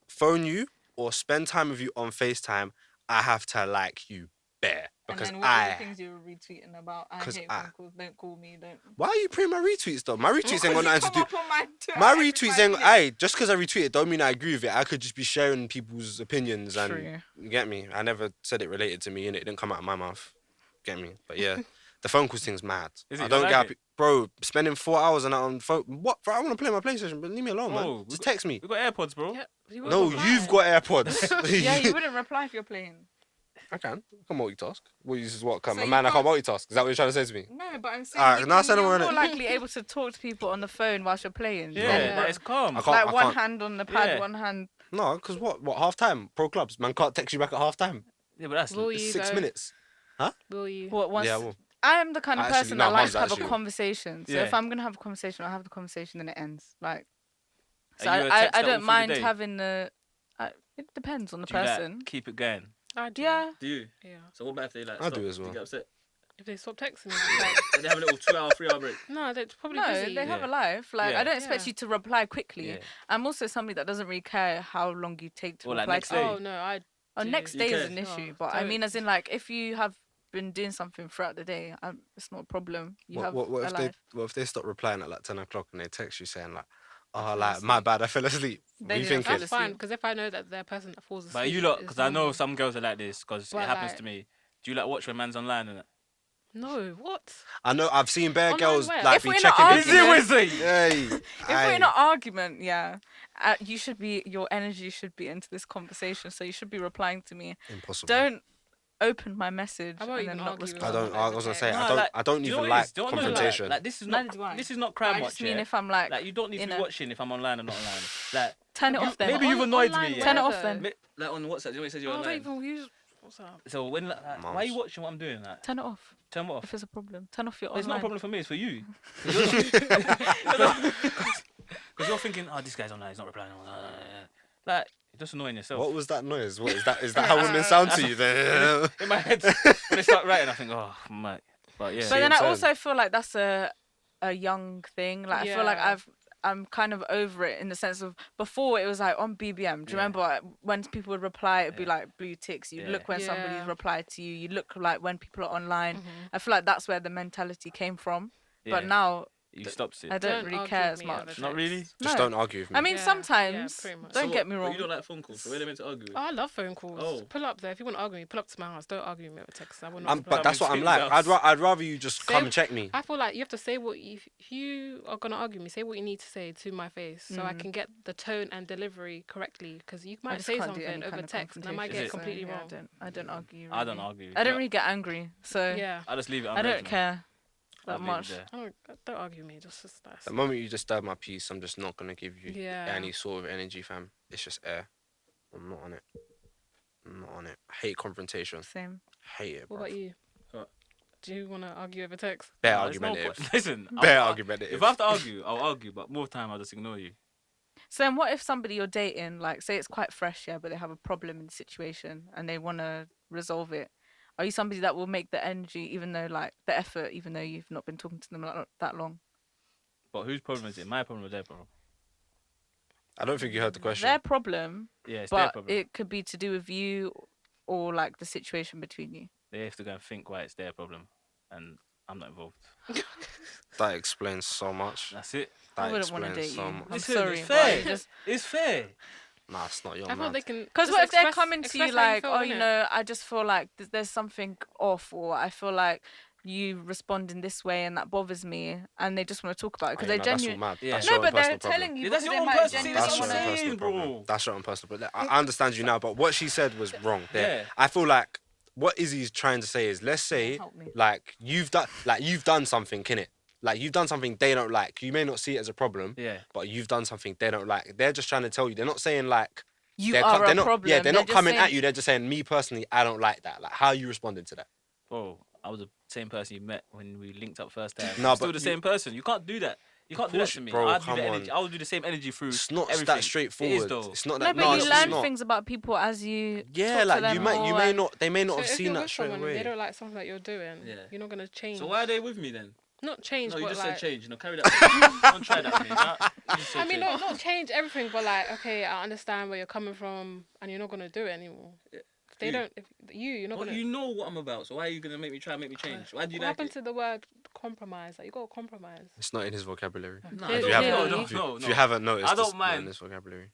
phone you or spend time with you on FaceTime, I have to like you bare because
and then what are the things you were retweeting about? I
'cause
hate
I-
phone calls. Don't call me. Don't.
Why are you putting my retweets though? My retweets ain't got nothing to do.
Come up on my Twitter
My
every
retweets
5
ain't.
minutes.
Hey, just because I retweet it, don't mean I agree with it. I could just be sharing people's opinions and
True.
you get me. I never said it related to me, and it didn't come out of my mouth. Get me? But yeah, the phone calls thing's mad.
Is it?
I
You
don't
like
get,
it?
happy- bro. Spending 4 hours on that on phone. What? Bro, I want to play my PlayStation, but leave me alone,
Oh,
man.
we
Just
got-
text me.
We got AirPods, bro.
Yeah, you
No,
wouldn't reply.
you've got AirPods.
Yeah, you wouldn't reply if you're playing.
I can multitask. Well, this is what?
So
A
you
man, I can't
can't-
multitask. Is that what you're trying to say to me?
No, but I'm saying
Alright, now I said
you're
I'm
more
gonna-
likely able to talk to people on the phone whilst you're playing.
Yeah,
than
like, it's calm.
I can't-
like one
can't.
hand on the pad,
Yeah.
one hand.
No, because what? Half time, pro clubs. Man can't text you back at half time.
Yeah, but that's
Will
It's
you
6
though?
minutes.
Will you?
What once?
Yeah, well,
I am the kind of
Actually,
person
no,
that likes
mum's
to have a
actually-
conversation. So
Yeah.
if I'm gonna have a conversation, I'll have the conversation, then it ends. Like, so
Are you a
I
texter all
don't
through the
mind
day?
having the. It depends on the
Do you, like,
person.
keep it going.
I do.
Yeah.
Do you?
Yeah.
So what about if they like?
I
stop?
do as well.
They get upset.
If they stop texting me, it's like,
And they have a little 2-hour, 3-hour break.
no, they're probably
No,
busy.
they have
Yeah.
a life. Like
Yeah.
I don't expect
Yeah.
you to reply quickly.
Yeah.
I'm also somebody that doesn't really care how long you take to
Or, like,
reply
next
to.
day.
Oh no, I.
Oh,
do.
next
You
day is
care?
an issue,
No,
but I
don't.
mean, as in like if you have been doing something throughout the day, it's not a problem. You have
what
a
if
life.
what if they stop replying at like 10 o'clock and they text you saying like, oh,
fell
like my
asleep.
bad, I fell asleep.
They
What are you
didn't fall
thinking?
That's fine
asleep.
because if I know that they're a person that falls asleep,
But you lot,
it's
because I know
normal.
some girls are like this, because it
But,
happens
like-
to me. Do you like watch when man's online and that?
No, what?
I know I've seen bare
Online
girls
where?
like
If
be
we're in an
checking
argument-
bikini. Hey,
If we're in an argument, yeah, your energy should be into this conversation. So you should be replying to me.
impossible.
Don't open my message
I won't
and then
even
not
argue with
respond.
I don't.
someone
I
over
was gonna
text.
say
Nah, like,
I don't
do you know
even
what it
like
is? Do you know what I mean?
confrontation.
Like, this is
Neither
not.
do I.
This is not
But I
crime
just
watch.
mean
yeah?
if I'm like,
Like, you don't need to
in
be
a-
watching if I'm online or not online. Like,
turn it off then.
maybe you've annoyed me.
Online
Yeah?
Turn it
where
off then.
Like on WhatsApp, you know what it says you're
Oh, I don't
online.
even use WhatsApp.
So when, like, why are you
Mums.
watching what I'm doing? Like,
Turn it off
turn what off.
if it's a problem. Turn off your
It's not a
online.
problem for me. It's for you. Because you're thinking, oh, this guy's online. He's not replying. Like, you're just annoying yourself.
What was that noise? What is that? Is that how women sound to you? Then
In my head, when they start writing, I think, oh, mate. But yeah.
But then
what
I
I'm
also feel like that's a young thing. Like I feel like
Yeah.
I'm kind of over it in the sense of before it was like on BBM. Do you
Yeah.
remember when people would reply, it'd be
Yeah.
like blue ticks. You
Yeah.
look when
Yeah.
somebody's replied to you. You look like when people are online.
Mhm.
I feel like that's where the mentality came from. But
Yeah.
now
You stopped it.
I don't
Don't
really
argue
care
with
as
me over
much.
Not really?
text.
just
No.
don't argue with me.
I mean,
Yeah,
sometimes.
pretty much.
Don't get me
But
wrong.
you don't like phone calls, so where are they meant to argue with?
Oh, I love phone calls.
Oh.
Pull up there. If you want to argue with me, pull up to my house. Don't argue with me over text. I will not.
I'm,
reply.
but that's what I'm
Between
like.
us.
I'd rather you just
Say-
come and check me.
I feel like you have to say what if you are gonna argue with me. Say what you need to say to my face, so I can get the tone and delivery correctly. Because you
I
might
just
say
can't do
something
any kind
over
of
text, and I might
confrontation,
get
so,
completely
yeah,
wrong.
I don't argue.
I don't
really.
argue.
I don't really get angry, so
Yeah,
I just leave it.
I don't care
I'll
that
leave it
much.
there.
don't argue with me. Just that's.
The moment you disturb my peace, I'm just not gonna give you
Yeah.
any sort of energy, fam. It's just air. I'm not on it. I'm not on it. I hate confrontation.
Same.
Hate it,
What
bro.
about you?
What?
Do you want to argue over text?
Bare
No, there's no
argumentative.
point. Listen,
Bare
I'll-
argumentative.
If I have to argue, I'll argue, but more time I'll just ignore you.
So then what if somebody you're dating, like say it's quite fresh, yeah, but they have a problem in the situation and they want to resolve it? Are you somebody that will make the energy, even though like the effort, even though you've not been talking to them like, that long?
But whose problem is it? My problem or their problem?
I don't think you heard the question.
Their problem,
Yeah, it's their
but
problem.
it could be to do with you or like the situation between you.
They have to go and think why it's their problem, and I'm not involved.
That explains so much.
That's it.
That
I wouldn't want to
explains
date
so
you.
much.
I'm
Listen,
sorry.
it's
but
fair.
you just
It's fair.
Nah, it's not your
I thought
man.
they can.
because
just
what if they're
express-
coming to you
express how
like,
feel,
oh, you
innit?
know, I just feel like there's something off, or I feel like you respond in this way and that bothers me, and they just want to talk about it because
Oh,
they
yeah, no, that's all
genuinely.
mad.
Yeah.
That's
No,
your own
but they're
personal problem.
telling you.
Yeah, that's
because
your own
they might
personal-
genuinely
That's
what
your
I'm
own
wanna-
saying,
personal
bro.
problem. That's your own personal problem. I understand you now, but what she said was wrong there.
Yeah.
I feel like what Izzy's trying to say is, let's say,
Help me.
like you've done something, innit? Like you've done something they don't like. You may not see it as a problem,
Yeah.
but you've done something they don't like. They're just trying to tell you. They're not saying like
You
they're
are
they're
a
not,
problem.
Yeah, they're not
just
coming
saying-
at you. They're just saying, me personally, I don't like that. Like, how are you responding to that?
Bro, I was the same person you met when we linked up first time.
No,
I'm still
but
the
you-
same person. You can't do that. You can't do that
course
to
you-
me.
bro,
I'll do
come
the energy.
on.
I'll do the same energy through
It's not
everything.
that straightforward.
It is though.
It's not
No,
that.
but
No,
you
it's
learn
not.
things about people as you.
Yeah,
talk to
like
them
you may
more and-
not. They may not
So
have
if
seen
you're
that
with
straight
someone,
away.
they don't like something that you're doing.
Yeah.
You're not gonna change.
So why are they with me then?
Not change,
No, you
but
just
like.
said change. You know, carry that. Don't try that with me. Nah, you just said
I mean,
change.
not change everything, but like, okay, I understand where you're coming from, and you're not gonna do it anymore. If they
Who?
don't. If you're not
Well,
gonna.
you know what I'm about, so why are you gonna make me change? Why do you
What
like
happened
it?
to the word compromise? Like, you gotta compromise.
It's not in his vocabulary.
No,
If
If you
Yeah,
haven't,
no,
if you,
no,
if
no.
you haven't noticed,
I don't
it's not in
mind.
his vocabulary.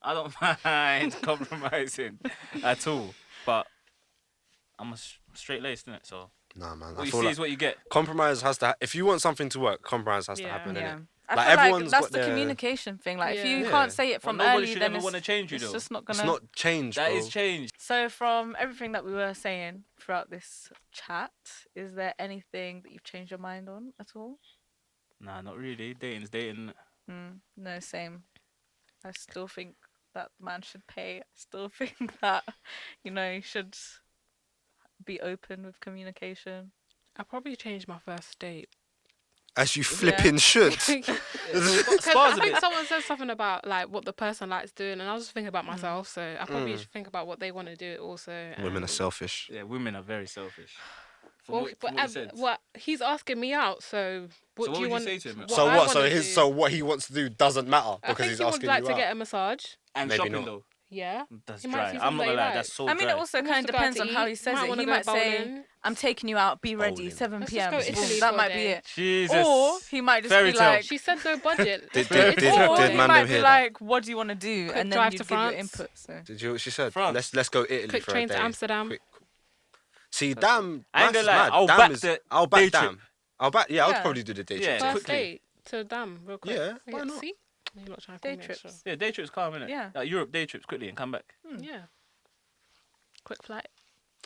I don't mind compromising at all, but I'm a straight laced, innit? So
Nah, man.
what
I
you
feel
see
like
is what you get.
compromise has to. If you want something to work, compromise has to
Yeah.
happen,
Yeah.
innit?
I
Like,
feel like
everyone's
that's
got
the
their-
communication thing. Like if you
Yeah.
can't say it
Well,
from
nobody
early,
should
then
ever
it's,
want to change you
it's
though.
just not
It's
gonna.
not change,
That
bro.
is change.
So from everything that we were saying throughout this chat, is there anything that you've changed your mind on at all?
Nah, not really. Dating's dating.
No, same. I still think that man should pay. I still think that, you should be open with communication.
I probably changed my first date.
As you flipping should.
Because
Spars
I
a
think
bit.
someone said something about like what the person likes doing, and I was just thinking about myself. So I probably should think about what they want to do also.
Women are
and-
selfish.
Yeah, women are very selfish. From
Well,
what you said.
what he's asking me out, so what
So
do
what
you
would
want?
you say to him?
So
I
what? So
wanna
his
do-
so what he wants to do doesn't matter
I
because
think
he's
he would
asking
like
you
to
out.
get a massage.
And
Maybe
shopping
not.
though.
Yeah.
That's
He might
dry.
see
I'm
something
not gonna
that
lie.
he
That's
likes.
so
I mean,
dry.
it also
He wants
kind
to
of
go out
depends
to
on how
eat.
he says
Might
it.
wanna
He
go
might say,
bowling.
"I'm taking you out. Be ready,
Bowling.
7
Let's
p.m."
just go Italy
That
for a
might be
day.
it.
Jesus.
Or he might just
Fairy
be
tale.
like,
She said no budget.
Did-
Let's go
did-
Italy
did-
for a
or
did
day.
he
man
might
them
be
hear
like, "What do you want to do?"
Quick
And then
drive
you
to
give your
France.
input. So.
Did you? What she said.
France.
Let's go Italy
Quick
for
train
a
to
day.
Amsterdam.
Quick. See, damn,
I ain't
Mass is
gonna lie,
mad.
I'll
Damn
back
is-
the
I'll
day
back
trip.
damn. I'll back. Yeah, I would
Yeah.
probably do the day
Yeah.
trip.
First
quickly.
date to Dam, real quick.
Yeah, why not?
See? You're not trying to
Day
call me extra.
trips.
Yeah, day trips calm, innit?
Yeah.
Like Europe day trips quickly and come back.
Yeah. Quick flight.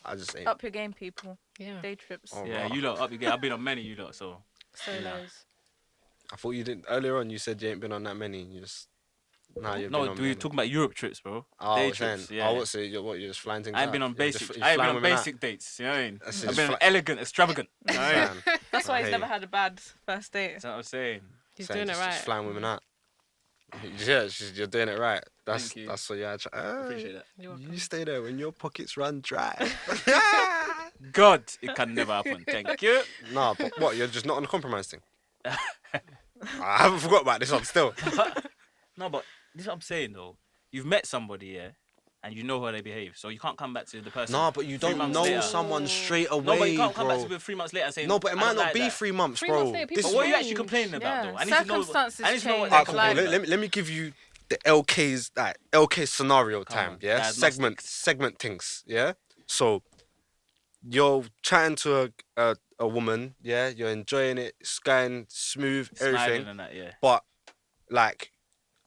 I just ain't.
Up your game, people.
Yeah.
Day trips.
Oh,
Yeah,
right.
you lot up. I've been on many, you lot. So
Solos.
I thought you didn't earlier on. You said you ain't been on that many. You just now you've been
no,
on.
we were
many.
talking about Europe trips, bro.
Oh,
day
I was saying.
trips. Yeah.
I would say you're just flying things.
I ain't
out.
been on
You're
basic.
just- you're
I ain't been
flying
on
women out.
basic dates. You know what I mean?
That's
I've
just
been
fly-
elegant, extravagant. You know what I mean?
Man,
That's why
I
he's
hear
never
you.
had a bad first date.
That's what I'm saying.
He's
Saying
doing it
just
right.
flying women out. Yeah, you're doing it right. That's
Thank you.
that's what yeah.
Appreciate that.
You're welcome.
You stay there when your pockets run dry.
God, it can never happen. Thank you.
Nah, but what? You're just not on the compromise thing. I haven't forgot about this one still.
No, but this is what I'm saying though. You've met somebody, yeah, and you know how they behave, so you can't come back to the person.
Nah, but you
3
don't
months
know
later.
someone straight away,
No, but you can't come
bro.
back to 3 months later and say.
No, but it
"I
might
don't
not
like
be
that."
3 months,
3
bro.
months later,
This
people
is
But what are you
change.
actually complaining about
Yeah,
though? I need to know.
circumstances
I need to know what
change.
they're
Alright, cool, cool.
complaining
Like-
about.
Let me give you the LK's like LK scenario
Come
time.
on,
Yeah,
diagnostics.
segment things. Yeah, so you're chatting to a woman. Yeah, you're enjoying it. It's going smooth,
Smiling
everything.
and that, yeah.
But like,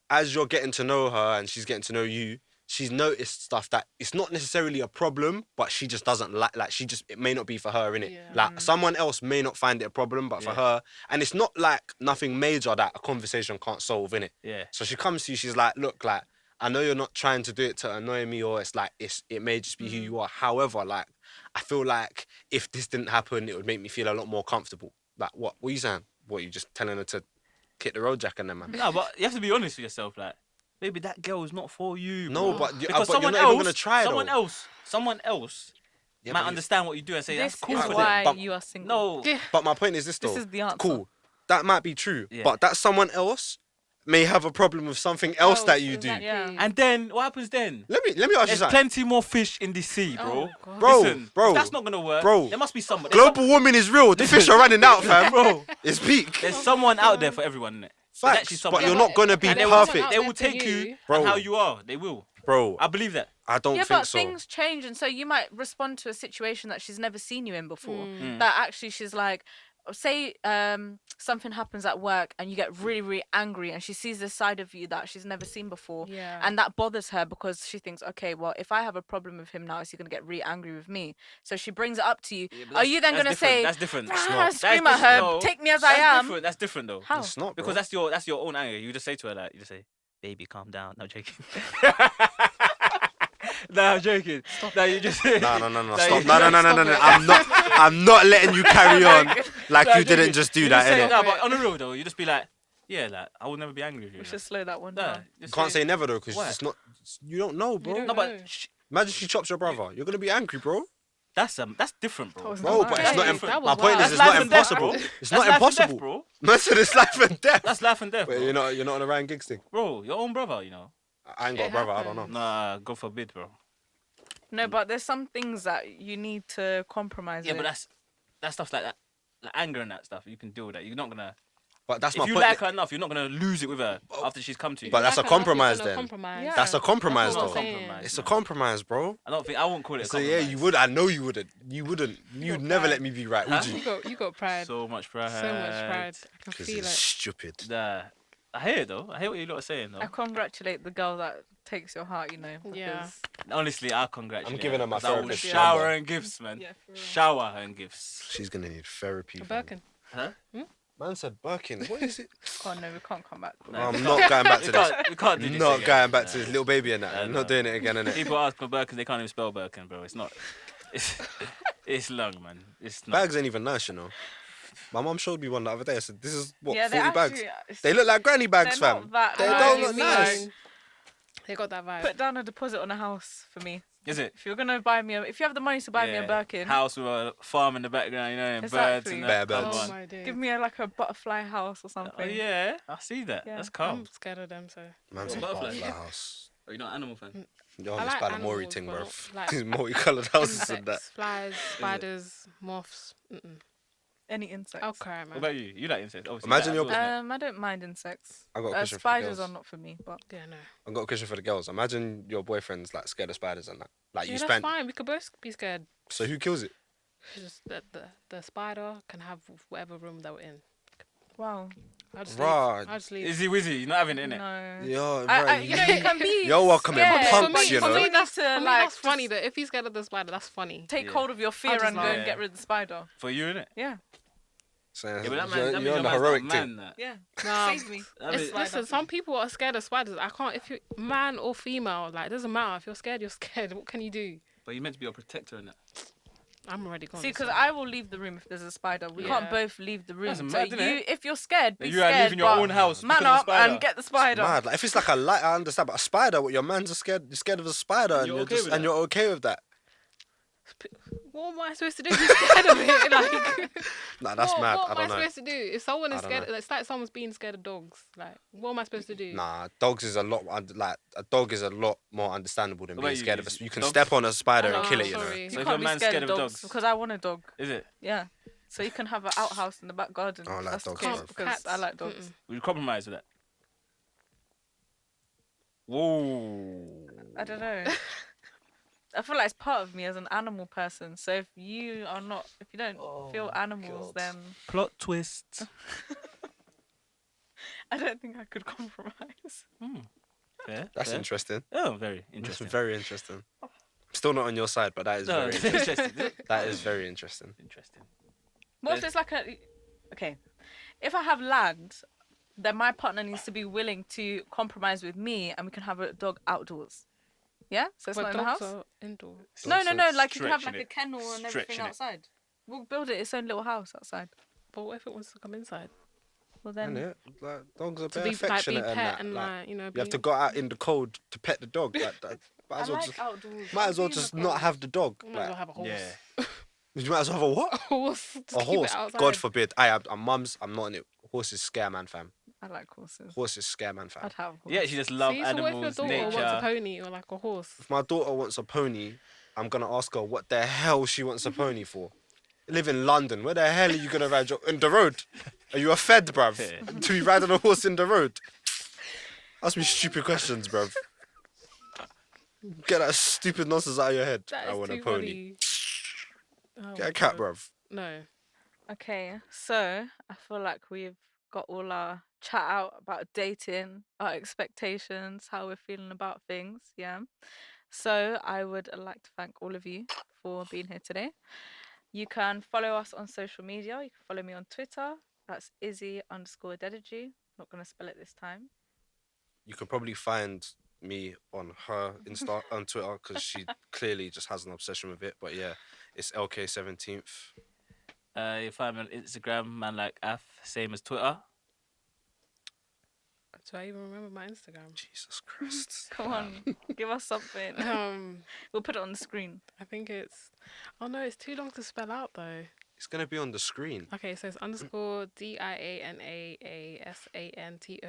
as you're getting to know her and she's getting to know you, she's noticed stuff that it's not necessarily a problem, but she just doesn't like. Like, she just it may not be for her, innit?
Yeah.
Like, someone else may not find it a problem, but for
Yeah.
her, and it's not like nothing major that a conversation can't solve, innit?
Yeah.
So she comes to you, she's like, look, like, I know you're not trying to do it to annoy me, or it's like it may just be who you are. However, like, I feel like if this didn't happen, it would make me feel a lot more comfortable. Like, what are you saying? What, you just telling her to kick the road jack and then, man?
No, but you have to be honest with yourself. Like, maybe that girl is not for you.
No,
bro.
but you-
because
but you're
someone
not
else,
even gonna try,
someone
though.
else
Yeah,
might
but you-
understand what you do and say
This
that's cool
is
for
why
them.
But-
you are single.
No,
Yeah.
But my point is this, though.
This is the answer.
Cool. That might be true,
Yeah.
but that someone else may have a problem with something else that you do.
exactly.
Yeah.
and then what happens then?
Let me ask you
There's
something.
plenty more fish in the sea, bro.
Oh, God.
Bro,
Listen,
bro,
if that's not gonna work.
bro.
There must be someone.
Global warming is real. The fish are running out, fam.
bro.
It's peak.
There's someone out there for everyone, innit? There's actually
Facts,
someone
but you're
out
not gonna be
And
there.
there was
perfect,
someone
They
out
will
there for
take you
you.
Bro.
and how you are. They will.
bro.
I believe that.
I don't
Yeah,
think
but
so.
things change, and so you might respond to a situation that she's never seen you in before.
Mm.
That actually she's like, say, something happens at work, and you get really, really angry, and she sees this side of you that she's never seen before,
Yeah.
and that bothers her because she thinks, okay, well, if I have a problem with him now, is he gonna get really angry with me? So she brings it up to you.
Yeah, but
Are
that's-
you then
that's
gonna
different.
say,
That's different.
"Ah,"
not.
scream
That's
at her,
different, no.
take me as I
That's
am?
different. That's different though.
How?
It's not, bro.
Because that's your own anger. You just say to her that. You just say, "Baby, calm down." No, I'm joking. No, I'm joking. No, you just
No, stop.
you-
No. I'm not letting you carry on like
No,
you
I'm
didn't
joking.
just do
You
that,
say,
innit?
no, but on the real though, you just be like, yeah, like I will never be angry with you.
We
like.
should slow that one
No,
down.
You
just
can't say never though, because
Why?
it's not. You don't know, bro.
don't
no,
know.
but
Imagine she chops your brother. You're gonna be angry, bro.
that's different,
That
bro.
was
Bro,
not
but
right.
it's not.
Hey, that was
My point
wild.
is, it's
That's
not
life and death,
impossible.
bro.
It's
That's
not
life and
impossible,
death, bro.
Man said it's life and death.
That's life and death,
Wait,
bro.
you're not on a Ryan Giggs thing.
Bro, your own brother, you know.
I ain't got a
It
brother. I don't know.
happens.
Nah, God forbid, bro.
No, but there's some things that you need to compromise
Yeah,
with.
but that's stuff like that, like anger and that stuff. You can deal with that. You're not gonna.
But that's
If
my
you
point.
like her enough, you're not gonna lose it with her after she's come to you.
But that's a
Like enough, you're
compromise
gonna
then.
compromise.
Yeah.
That's a compromise
That's what
though.
I'm saying.
Compromise,
It's a
man.
compromise, bro.
I don't think I won't call it. A
So
compromise.
yeah, you would. I know you wouldn't. You wouldn't. You'd
got
never
pride.
let me be right, would
Huh?
you?
You got pride.
So much pride.
So much pride. I can
Because
feel
it's
it.
stupid.
Nah, I hear it though. I hear what you lot are saying though.
I congratulate the girl that takes your heart, you know.
Yeah.
because-
Honestly, I congratulate.
I'm giving her my
'cause I will
therapist
shower
number.
her in gifts, man.
Yeah, for real.
Shower her in gifts.
She's gonna need therapy.
A
fam.
Birkin.
Huh?
Man said Birkin. What is it?
Oh no, we can't come back. to
No,
that.
I'm
we
not
can't-
going back to this.
We can't do this.
Not
again.
going back to
Nah.
this little baby and that.
Nah,
I'm
nah.
not doing it again, innit?
People ask for Birkin, they can't even spell Birkin, bro. It's not. It's long, man. It's not.
Bags ain't even nice, you know. My mum showed me one the other day. I said, "This is what
Yeah,
40 bags."
actually,
They look like granny bags,
they're
fam.
not that
They
nice.
don't
you
look
mean?
nice.
They got that vibe.
Put down a deposit on a house for me.
Is it?
If you're gonna buy me, if you have the money to buy me a
Yeah.
Birkin,
House with a farm in the background, you know, and birds
Exactly.
and
Bare
that.
birds.
Come
Oh
on.
my days.
give me like a butterfly house or
Oh
something.
yeah, I see that.
Yeah.
That's calm.
I'm scared of them, so.
Man said
Butterfly.
butterfly house.
Are you not an animal fan?
You're on
I
this
like
Balamori
animals,
thing,
but
bro.
not like
These multicolored houses and that.
Insects, flies, spiders, moths. Mm-mm.
Any insects.
I'll cry,
What
man.
about you? You like insects? Obviously,
Imagine
you
your-
like outdoors,
I don't mind insects.
I got a question for the
Spiders
girls.
are not for me, but
Yeah, no.
I got a question for the girls. Imagine your boyfriend's like scared of spiders and that. Like
Yeah,
you
that's
spend.
fine. We could both be scared.
So who kills it?
It's just that the spider can have whatever room they were in.
Wow.
I just
Right.
leave. I just leave.
Izzy Wizzy, you're not having it, innit?
No.
Yo,
You know, you can be
You're welcoming
scared,
punks,
but
you
for
know.
me, that's,
to,
for me,
like,
that's funny. That if he's scared of the spider, that's funny.
take
Yeah.
hold of your fear
just
and go
laugh.
and get rid of the spider.
For you, innit?
Yeah.
So,
Yeah, but that
you're,
man, that
you're
means
on the
your
heroic
man's
thing.
not man, that.
Yeah.
Nah,
Save me.
I mean,
listen, some people are scared of spiders. I can't. If you man or female, like, it doesn't matter. If you're scared, you're scared. What can you do?
But you're meant to be a protector, innit?
I'm already gone.
See, because
so-
I will leave the room if there's a spider. We can't
Yeah.
both leave the room.
That's
So
mad, innit?
if you're scared, be
You are
scared.
leaving your
but
own house
man
because of a
up
spider.
and get the spider.
Mad. Like if it's like a light, I understand. But a spider, what your man's are scared. You're scared of a spider, and
You're
you're
okay
just
with
and
that?
you're okay with that.
What am I supposed to do? If you're scared of it, like.
Nah, that's
what,
mad.
What
I
am I
don't know.
supposed to do? If someone
I
is
don't
scared,
know.
it's like someone's being scared of dogs. Like, what am I supposed to do?
Nah, dogs is a lot like a dog is a lot more understandable than
What
being
about you,
scared of
Izzy?
You can
Dogs?
step on a spider and
Oh,
kill it. You know.
sorry.
You
So if
can't
your
be
man's
scared
scared
of
of
dogs
dogs-
because I want a dog.
Is it?
Yeah. So you can have an outhouse in the back garden.
I like
That's
dogs,
cool
bruv.
because
Cats.
I like dogs.
Mm-mm.
Will you compromise with that? Whoa.
I don't know. I feel like it's part of me as an animal person. So if you are not, if you don't feel animals, then
Plot twist.
I don't think I could compromise.
Fair.
That's
fair.
interesting.
Oh, very
That's
interesting.
very interesting. Still not on your side, but that is
No,
very
it's
interesting.
interesting.
That is very interesting.
Interesting.
What if it's like okay, if I have land, then my partner needs to be willing to compromise with me and we can have a dog outdoors. Yeah? So it's
But
not in the
dogs
house?
are indoor.
No,
So
like you can have
stretching
like a
it.
kennel and everything
Stretching it.
outside. We'll build it its own little house outside.
But what if it wants to come inside?
Well
Isn't
then,
it? Like dogs are
To
very
be
affectionate
pet
that.
and
Like,
you know.
you have to go out in the cold to pet the dog. Like, that. Might
I
as well
like
just,
outdoors.
might as well
I'll be in
just
the
not
cold.
have the dog.
You might as well
Like,
have a horse.
Yeah.
you might as well have a what?
A horse. Just
A
keep
horse.
It outside.
God forbid. I'm mums. I'm not in it. Horses scare man, fam.
I like horses.
Horses scare man, fam.
I'd have horses.
Yeah, she just love
See, so what if your
animals,
daughter wants a
nature.
pony or like a horse?
If my daughter wants a pony, I'm gonna ask her what the hell she wants a pony for. You live in London. Where the hell are you gonna ride in the road? Are you a fed, bruv?
Yeah.
To be riding a horse in the road? Ask me stupid questions, bruv. Get that stupid nonsense out of your head.
That
I
is
want a
too
pony.
funny. Oh
Get
my
a cat,
God.
bruv.
No.
Okay, so I feel like we've got all our chat out about dating, our expectations, how we're feeling about things. Yeah. So I would like to thank all of you for being here today. You can follow us on social media. You can follow me on Twitter. That's Izzy_Dedigy. Not gonna spell it this time.
You could probably find me on her Insta on Twitter because she clearly just has an obsession with it. But yeah, it's LK17th.
You find me on Instagram, man like Af, same as Twitter.
Do I even remember my Instagram?
Jesus Christ.
Come on, give us something. We'll put it on the screen.
I think it's. Oh no, it's too long to spell out though.
It's gonna be on the screen.
Okay, so it's underscore DIANAASANTOS
You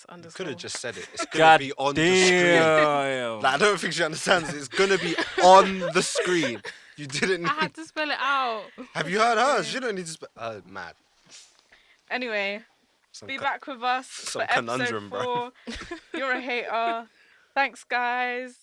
underscore.
could have just said it. It's gonna
God
be on the screen.
damn.
Like, I don't think she understands. It's gonna be on the screen. You didn't.
I had to spell it out.
Have you heard her? She don't need to. Mad.
Anyway,
Some
be
co-
back with us
some
for episode
conundrum,
4.
bro.
You're a hater. Thanks, guys.